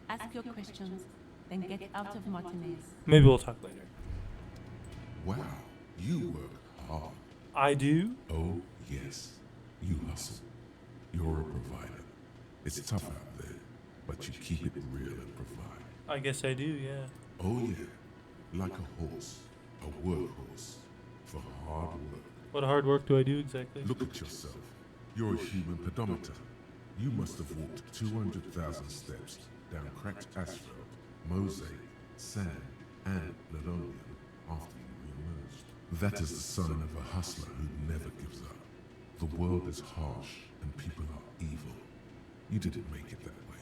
ask your questions, then get out of Martinez. Maybe we'll talk later. Wow, you work hard. I do? Oh, yes. You hustle. You're a provider. It's tough out there, but you keep it real and provide. I guess I do, yeah. Oh yeah, like a horse, a workhorse, for hard work. What hard work do I do exactly? Look at yourself. You're a human pedometer. You must have walked 200,000 steps down cracked asphalt, mosaic, sand, and linoleum after you re-emerged. That is the sign of a hustler who never gives up. The world is harsh and people are evil. You didn't make it that way,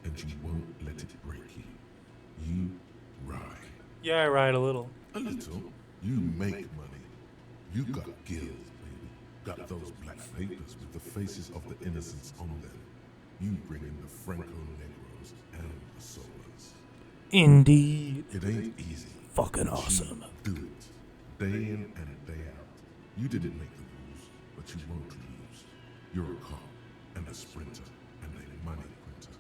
and you won't let it break you. You ride. Yeah, I ride a little. A little. You make money. You got gills, baby. Got those black papers with the faces of the innocents on them. You bring in the Franco Negros and the Solas. Indeed. It ain't easy. Fucking awesome. You do it. Day in and day out. You didn't make the rules, but you won't lose. You're a cop and a sprinter and a money printer.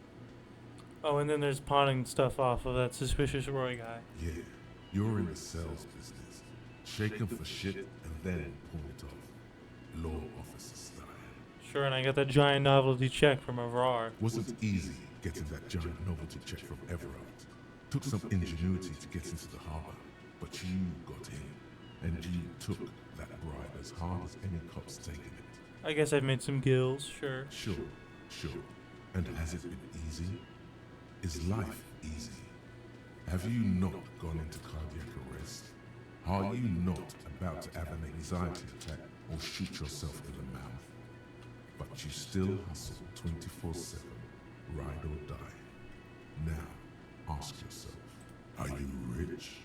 Oh, and then there's pawning stuff off of that suspicious Roy guy. Yeah, you're in the sales business. Shake 'em for shit and then pull it off. Law officer style. Sure, and I got that giant novelty check from Avrar. Wasn't easy getting that giant novelty check from Everard. Took some ingenuity to get into the harbor, but you got in, and you took that bribe as hard as any cop's taking it. I guess I've made some gills, sure. Sure. And has it been easy? Is life easy? Have you not gone into cardiac arrest? Are you not about to have an anxiety attack or shoot yourself in the mouth? But you still hustle 24/7, ride or die. Now, ask yourself, are you rich?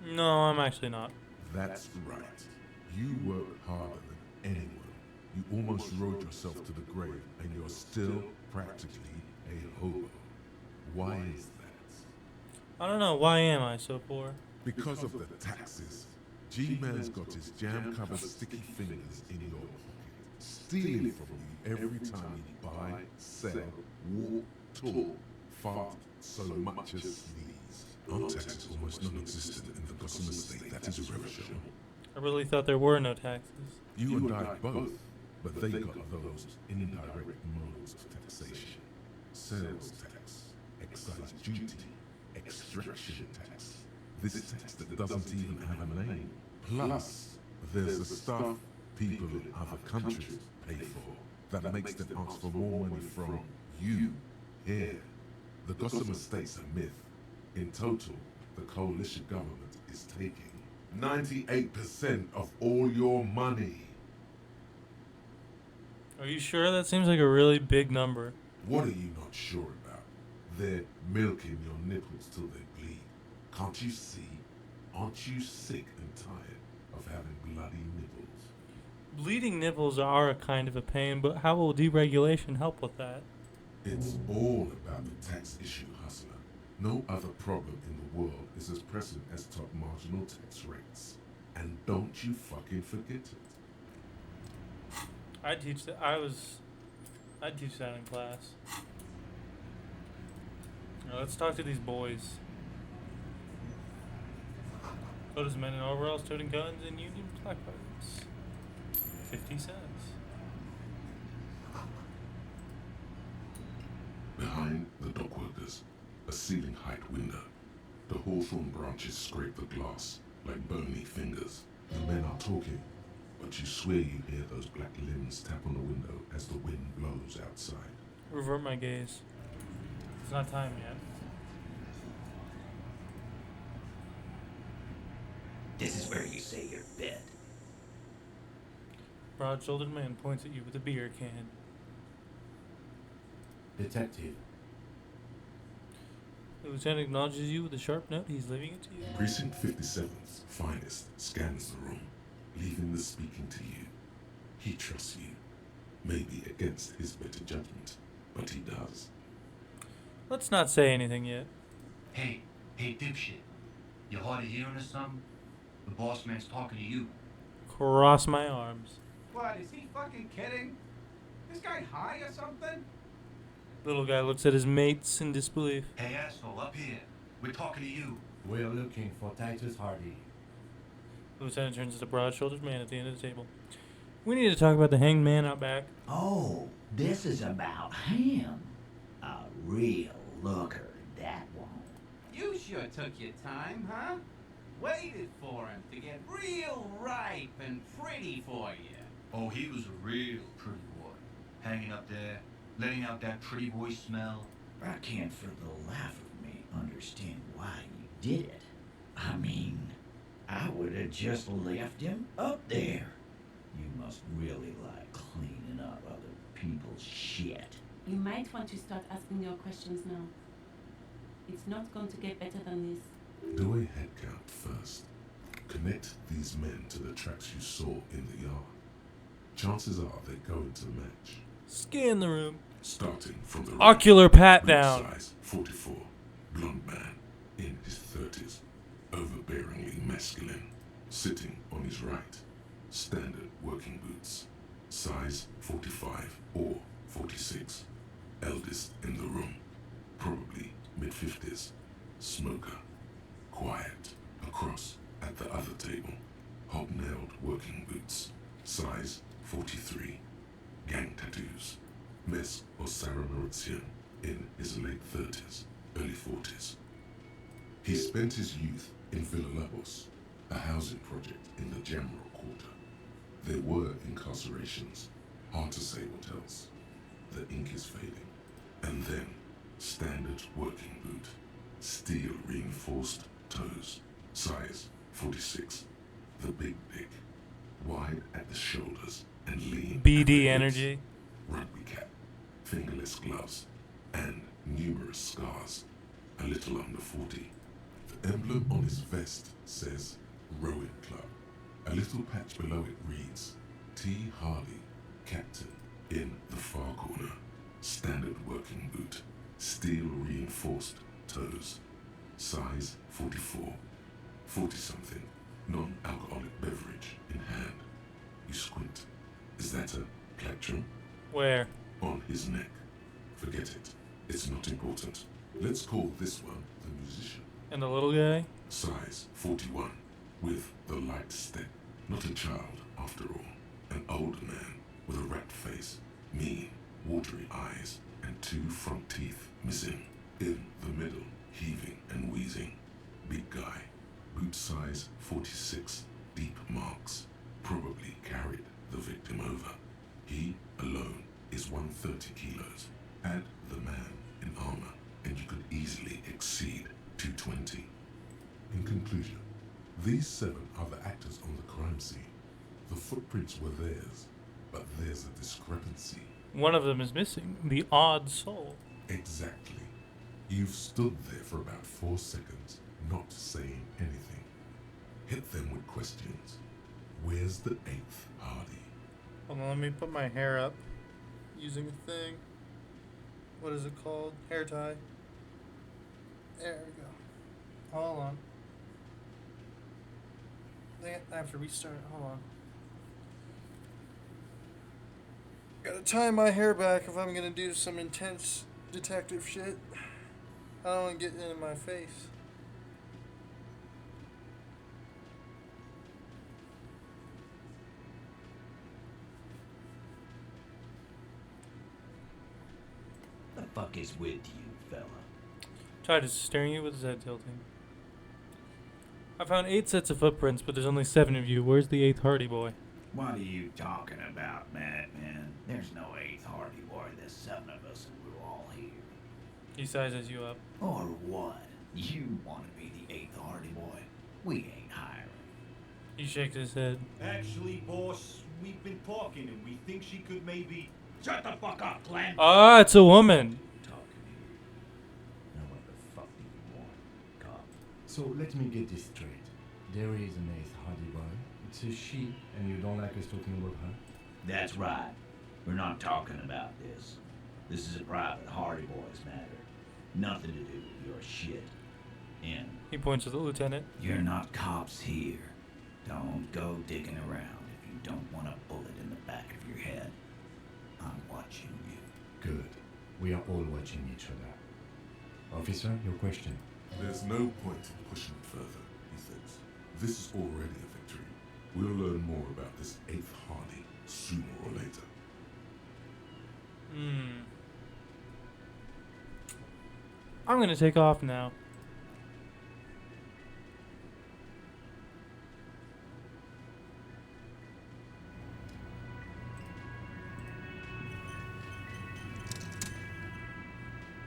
No, I'm actually not. That's right. You work harder than anyone. You almost rode yourself to the grave, and you're still practically a hobo. Why is that? I don't know, why am I so poor? Because of the taxes. G-Man's got his jam-covered sticky fingers in your pocket, stealing from you every time you buy, sell, walk, talk, fart, so much as sneeze. Our taxes almost non-existent in the Gotham estate. That is irreversible. I really thought there were no taxes. You and I both, but they got those indirect modes of taxation. Sales tax, excise duty, extraction tax. This tax that doesn't even have a name. Plus, there's the stuff people in other countries pay for that makes them ask for more money from you here. The Gotham estate's a myth. In total, the coalition government is taking 98% of all your money. Are you sure? That seems like a really big number. What are you not sure about? They're milking your nipples till they bleed. Can't you see? Aren't you sick and tired of having bloody nipples? Bleeding nipples are a kind of a pain, but how will deregulation help with that? It's all about the tax issue, hustler. No other problem in the world is as pressing as top marginal tax rates. And don't you fucking forget it. I'd teach that. I'd teach that in class. Now let's talk to these boys. Those men in overalls toting guns and Union placards. 50 cents. Behind the dock workers, a ceiling height window. The hawthorn branches scrape the glass like bony fingers. The men are talking, but you swear you hear those black limbs tap on the window as the wind blows outside. Revert my gaze. It's not time yet. This is where you say your bed. Broad-shouldered man points at you with a beer can. Detective. The lieutenant acknowledges you with a sharp note. He's leaving it to you. Precinct 57's finest scans the room, leaving the speaking to you. He trusts you, maybe against his better judgment, but he does. Let's not say anything yet. Hey, dipshit. You hard of hearing or something? The boss man's talking to you. Cross my arms. What, is he fucking kidding? This guy high or something? Little guy looks at his mates in disbelief. Hey, asshole, up here. We're talking to you. We're looking for Titus Hardy. The lieutenant turns to the broad-shouldered man at the end of the table. We need to talk about the hanged man out back. Oh, this is about him. A real looker, that one. You sure took your time, huh? Waited for him to get real ripe and pretty for you. Oh, he was a real pretty boy. Hanging up there, letting out that pretty boy smell. I can't for the life of me understand why you did it. I mean, I would have just left him up there. You must really like cleaning up other people's shit. You might want to start asking your questions now. It's not going to get better than this. Do a head count first. Connect these men to the tracks you saw in the yard. Chances are they're going to match. Scan the room. Starting from the Ocular pat boot down. Size 44, blonde man in his 30s, overbearingly masculine, sitting on his right. Standard working boots, size 45 or 46. Eldest in the room, probably mid-50s. Smoker, quiet, across at the other table. Hobnailed working boots, size 43. Gang tattoos. Miss or Sarah Mauritian in his late 30s, early 40s. He spent his youth in Villa Labos, a housing project in the Jamrock quarter. There were incarcerations, hard to say what else. The ink is fading. And then, standard working boot, steel reinforced toes, size 46. The big dick, wide at the shoulders and lean. BD energy. Rugby cap, fingerless gloves, and numerous scars. A little under 40. The emblem on his vest says Rowing Club. A little patch below it reads T. Hardy, Captain, in the far corner. Standard working boot, steel reinforced toes, size 44. 40-something, non-alcoholic beverage in hand. You squint. Is that a plectrum? Where? On his neck. Forget it. It's not important. Let's call this one the musician. And the little guy? Size 41, with the light step. Not a child, after all. An old man with a rat face, mean, watery eyes, and 2 front teeth missing. In the middle, heaving and wheezing. Big guy. Boot size 46, deep marks. Probably carried the victim over. He alone is 130 kilos. Add the man in armor, and you could easily exceed 220. In conclusion, these 7 are the actors on the crime scene. The footprints were theirs, but there's a discrepancy. One of them is missing. The odd soul. Exactly. You've stood there for about 4 seconds, not saying anything. Hit them with questions. Where's the 8th Hardy? Hold on, let me put my hair up using a thing. What is it called? Hair tie. There we go. Hold on. I have to restart. Hold on. Gotta tie my hair back if I'm gonna do some intense detective shit. I don't want to get it in my face. The fuck is with you, fella? Todd is staring at you with his head tilting. I found 8 sets of footprints, but there's only 7 of you. Where's the 8th Hardy boy? What are you talking about, Madman? There's no 8th Hardy boy. There's 7 of us and we're all here. He sizes you up. Or what? You want to be the 8th Hardy boy? We ain't hiring. He shakes his head. Actually, boss, we've been talking and we think she could maybe... Shut the fuck up, Glenn! Ah, it's a woman. Talking here. Now what the fuck do you want, cop? So let me get this straight. There is an 8th Hardy boy. It's a she, and you don't like us talking about her? That's right. We're not talking about this. This is a private Hardy Boys matter. Nothing to do with your shit. And He points to the lieutenant. you're not cops here. Don't go digging around if you don't want a bullet in the back of your head. I'm watching you. Good. We are all watching each other. Officer, your question. There's no point in pushing further, he thinks. This is already a victory. We'll learn more about this 8th Hardy sooner or later. I'm gonna take off now.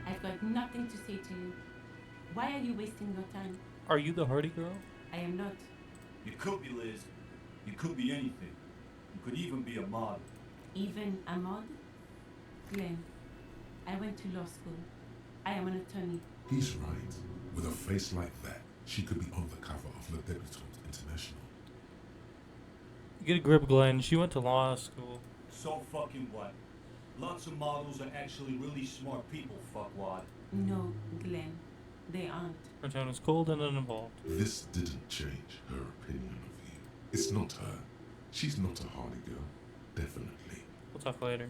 I've got nothing to say to you. Why are you wasting your time? Are you the Hardy girl? I am not. You could be, Liz. You could be anything. You could even be a model. Even a mod? Glenn, I went to law school. I am an attorney. He's right. With a face like that, she could be on the cover of Le Debutante International. Get a grip, Glenn. She went to law school. So fucking what? Lots of models are actually really smart people, fuckwad. No, Glenn, they aren't. Her tone is cold and uninvolved. This didn't change her opinion of you. It's not her. She's not a Hardy girl. Definitely. We'll talk later.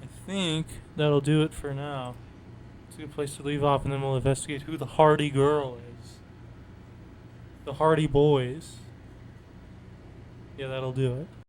I think that'll do it for now. It's a good place to leave off, and then we'll investigate who the Hardy girl is. The Hardy boys. Yeah, that'll do it.